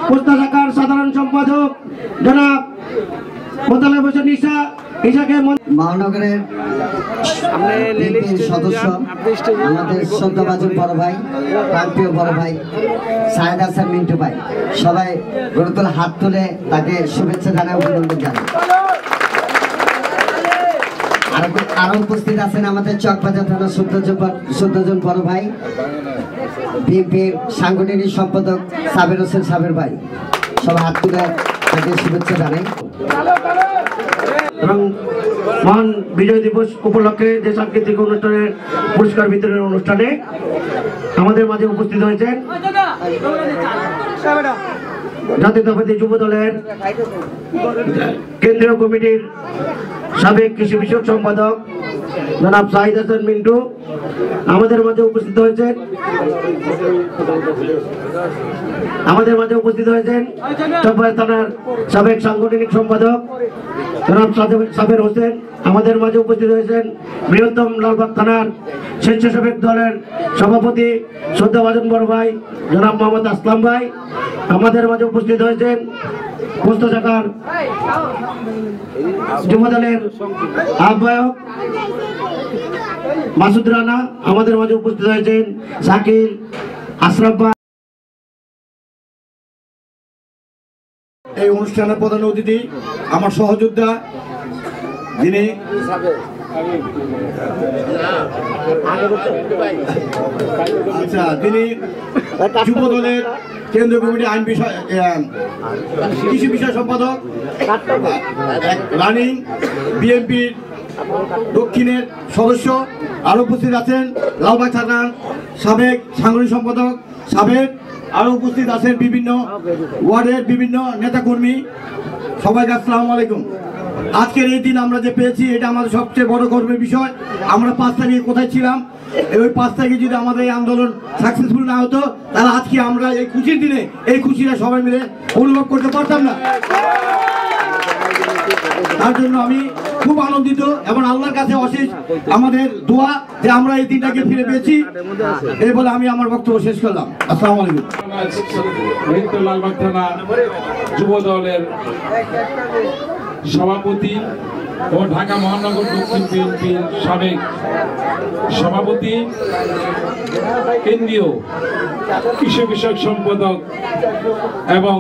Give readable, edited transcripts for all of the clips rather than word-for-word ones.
পোস্তা শাখার সাধারণ সম্পাদক জনাব মোতালেব হোসেন ঈশাকে মহানগরের সদস্য আমাদের শ্রদ্ধাভাজন বড় ভাই, প্রান্তীয় বড় ভাই সায়েদ হাসান মিন্টু ভাই, সবাই গড়তলে হাত তুলে তাকে শুভেচ্ছা জানায়, অভিনন্দন জানায়। আরো উপস্থিত আছেন আমাদের চকবাজার থানার ১৪ জন বড় ভাই, বিএনপির সাংগঠনিক সম্পাদক সাবের হোসেন সাবের ভাই, সবাই হাত তুলে তাকে শুভেচ্ছা জানাই। এবং মহান বিজয় দিবস উপলক্ষে যে সাংস্কৃতিক অনুষ্ঠানের পুরস্কার বিতরণের অনুষ্ঠানে আমাদের মাঝে উপস্থিত হয়েছেন জাতীয়তাবাদী যুব দলের কেন্দ্রীয় কমিটির সাবেক কৃষি বিষয়ক সম্পাদক জনাব সাইদ হাসান মিন্টু। আমাদের মাঝে উপস্থিত হয়েছেন চকবাজার থানার সাবেক সাংগঠনিক সম্পাদক জনাব সাবের হোসেন। আমাদের মাঝে উপস্থিত হয়েছেন বৃহত্তম লালবাগ থানার স্বেচ্ছাসেবক দলের সভাপতি শ্রদ্ধাভাজন বড় ভাই জনাব মোহাম্মদ আসলাম ভাই। আমাদের মাঝে উপস্থিত হয়েছেন পোস্তা শাখার যুব দলের আহ্বায়ক মাসুদ রানা। আমাদের মাঝে উপস্থিত হয়েছেন শাকিল আশরাফ ভাই। এই অনুষ্ঠানের প্রধান অতিথি আমার সহযোদ্ধা, যিনি যুব দলের কেন্দ্রীয় কমিটি আইন বিষয় কৃষি বিষয় সম্পাদক, রানিং বিএনপির দক্ষিণের সদস্য। আরো উপস্থিত আছেন লালবাগ থানার সাবেক সাংগঠনিক সম্পাদক সাবেক। আরো উপস্থিত আছেন বিভিন্ন ওয়ার্ডের বিভিন্ন নেতাকর্মী। সবাইকে আসসালামু আলাইকুম। আজকের এই দিন আমরা যে পেয়েছি, এটা আমাদের সবচেয়ে বড় গর্বের বিষয়। আমরা 5 তারিখে কোথায় ছিলাম? ওই 5 তারিখে যদি আমাদের এই আন্দোলন সাকসেসফুল না হতো, তাহলে আজকে আমরা এই খুশির দিনে এই খুশিটা সবাই মিলে অনুভব করতে পারতাম না। তার জন্য আমি খুব আনন্দিত এবং আল্লাহর কাছে অশেষ আমাদের দোয়া যে আমরা এই দিনটাকে ফিরে পেয়েছি। এই বলে আমি আমার বক্তব্য শেষ করলাম। আসসালামু আলাইকুম। লালবাগ থানা যুব দলের সভাপতি ও ঢাকা মহানগর দক্ষিণ বিএনপির সাবেক সভাপতি, কেন্দ্রীয় কৃষি বিষয়ক সম্পাদক এবং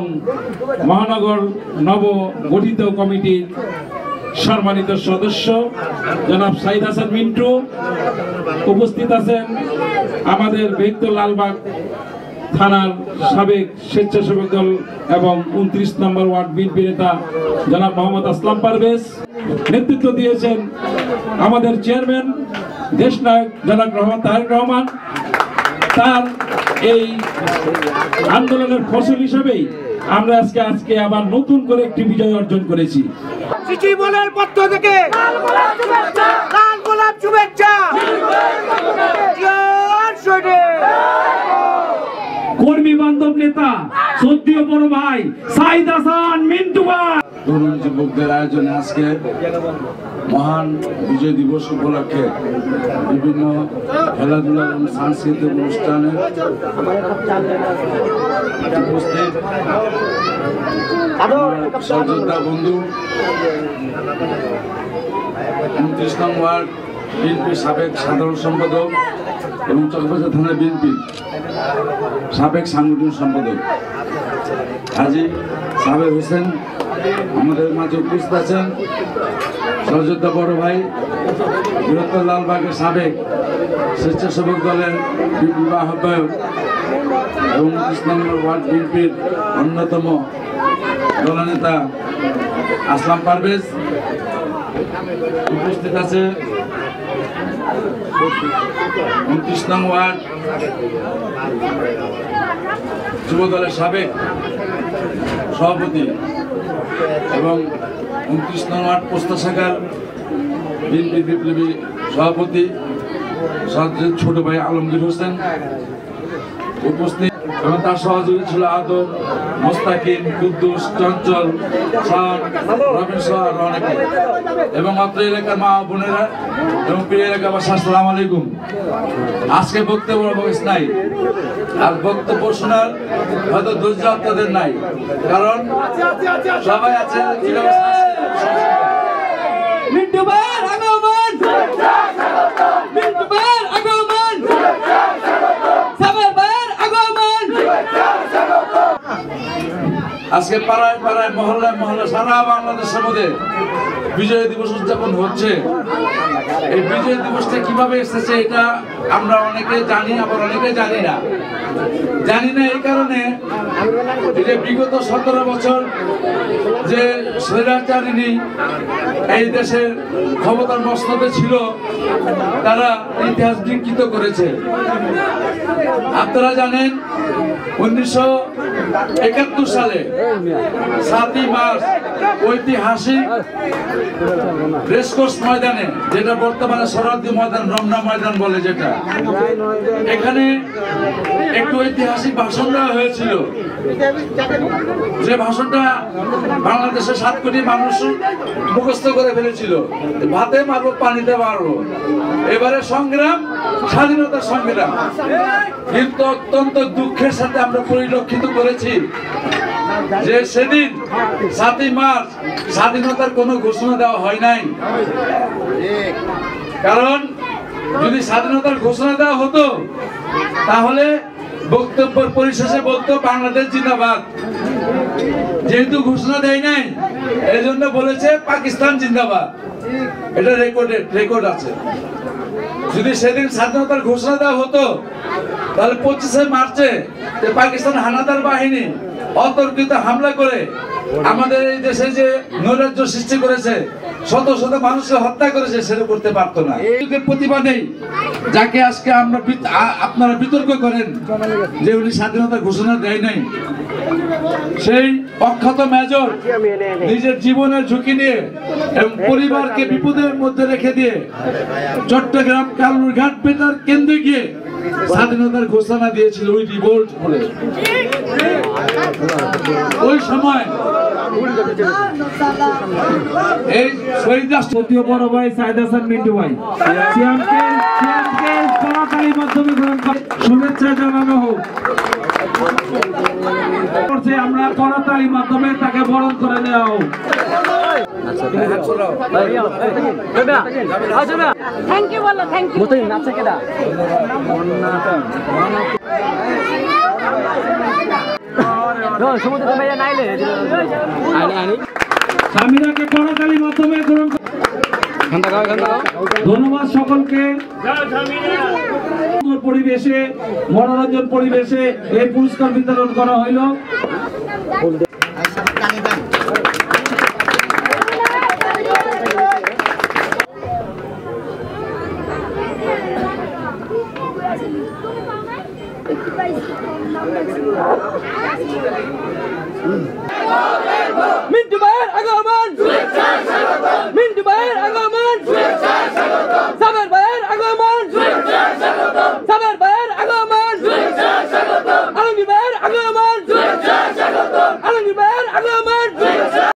মহানগর নবগঠিত কমিটির সম্মানিত সদস্য জনাব সাইদ হাসান মিন্টু। উপস্থিত আছেন আমাদের বৃহত্তর লালবাগ থানার সাবেক স্বেচ্ছাসেবক দল এবং 29 নম্বর ওয়ার্ড বিএনপি নেতা জনাব মোহাম্মদ আসলাম পারভেজ। নেতৃত্ব দিয়েছেন আমাদের চেয়ারম্যান দেশনায়ক জনাব রহমান তারেক রহমান। তার এই আন্দোলনের ফসল হিসেবেই আমরা আজকে আবার নতুন করে একটি বিজয় অর্জন করেছি। পক্ষ থেকে লাল গোলাপ শুভেচ্ছা। কর্মী বান্ধব নেতা শ্রদ্ধেয় বড় ভাই সাইদ হাসান মিন্টু ভাই। তরুণ যুবকদের আয়োজনে আজকে মহান বিজয় দিবস উপলক্ষে বিভিন্ন খেলাধুলা এবং সাংস্কৃতিক অনুষ্ঠানে উপস্থিত সহযোদ্ধা বন্ধু 29 নং ওয়ার্ড বিএনপির সাবেক সাধারণ সম্পাদক এবং চকবাজার থানা বিএনপির সাবেক সাংগঠনিক সম্পাদক হাজী সাবের হোসেন আমাদের মাঝে উপস্থিত আছেন। সহযোদ্ধা বড় ভাই বৃহত্তর লালবাগের সাবেক স্বেচ্ছাসেবক দলের বিপ্লবী আহ্বায়ক এবং 29 নম্বর ওয়ার্ড বিএনপির অন্যতম দলনেতা আসলাম পারভেজ। উপস্থিত আছে 29 নং ওয়ার্ড যুব দলের সাবেক সভাপতি এবং 29 নং ওয়ার্ড পোস্তা শাখার বিএনপি বিপ্লবী সভাপতি ছোট ভাই আলমগীর হোসেন। উপস্থিত এবং তার সহযোগী ছিল আদম, মোস্তাকিম, কুদ্দুস, চঞ্চল, শান, রবিন সহ আরো অনেকে এবং অত্র এলাকার মা বোনেরা এবং প্রিয় এলাকাবাসী, আসসালামু আলাইকুম। আজকে বক্তব্য বয়স নাই, আর বক্তব্য শোনার হয়তো ধৈর্য আপনাদের নাই, কারণ সবাই আছে মিন্টু ভাইয়ের আগমন, মিন্টু ভাইয়ের আগমন, সাবের ভাইয়ের আগমন। আজকে পাড়ায় পাড়ায় মহল্লায় মহল্লায় সারা বাংলাদেশের মধ্যে বিজয় দিবস উদযাপন হচ্ছে। এই বিজয় দিবসটা কিভাবে এসেছে এটা আমরা অনেকে জানি, আবার অনেকে জানি না। জানি না এই কারণে যে বিগত 17 বছর যে স্বৈরাচারিণী এই দেশের ক্ষমতার মসনদে ছিল, তারা ইতিহাস বিকৃত করেছে। আপনারা জানেন 1971 সালে 7ই মার্চ ঐতিহাসিক রেসকোর্স ময়দানে, যেটা বর্তমানে সরহদ্দি ময়দান, রমনা ময়দান বলে, যেটা এখানে একটু ঐতিহাসিক ভাষণ দেওয়া হয়েছিল। যে ভাষণটা বাংলাদেশের 7 কোটি মানুষ মুখস্থ করে ফেলেছিল, ভাতে মারবো পানিতে মারবো, এবারে সংগ্রাম স্বাধীনতার সংগ্রাম। কিন্তু অত্যন্ত দুঃখের সাথে আমরা পরিলক্ষিত করেছি যে সেদিন 7ই মার্চ স্বাধীনতার কোনো ঘোষণা দেওয়া হয় নাই। কারণ যদি স্বাধীনতার ঘোষণা দেওয়া হতো তাহলে বক্তব্যের পরিশেষে বলতো বাংলাদেশ জিন্দাবাদ। যেহেতু ঘোষণা দেয় নাই, এই জন্য বলেছে পাকিস্তান জিন্দাবাদ। এটা রেকর্ড আছে। যদি সেদিন স্বাধীনতার ঘোষণা দেওয়া হতো তাহলে 25শে মার্চে পাকিস্তান হানাদার বাহিনী অতর্কিত হামলা করে আমাদের এই দেশে যে নৈরাজ্য সৃষ্টি করেছে, শত শত মানুষকে হত্যা করেছে, সেটা করতে পারতো না। এই প্রতিবাদেই যাকে আজকে আমরা আপনারা বিতর্ক করেন যে উনি স্বাধীনতা ঘোষণা দেয় নাই, সেই অখ্যাত মেজর নিজের জীবনের ঝুঁকি নিয়ে এবং পরিবারকে বিপদের মধ্যে রেখে দিয়ে চট্টগ্রাম কালুরঘাট বেতার কেন্দ্রে গিয়ে স্বাধীনতার ঘোষণা দিয়েছিল ওই রিভোল্ট বলে। ওই সময় এই শহীদ রাষ্ট্রপতি বড় ভাই সাইদ হাসান মিন্টু ভাই সিয়ামকে করতালির মাধ্যমে শুভেচ্ছা জানানো হোক। আমরা করতালির মাধ্যমে তাকে বরণ করে নেওয়া হোক। থ্যাংক ইউ বলো, থ্যাংক ইউ। নাচে কেডা? সামিরাকে করতালির মাধ্যমে গ্রহণ। ধন্যবাদ সকলকে। পরিবেশে, মনোরঞ্জন পরিবেশে এই পুরস্কার বিতরণ করা হইল। মিন্টু ভাইয়ের আগমন, মিন্টু ভাইয়ের আগমন।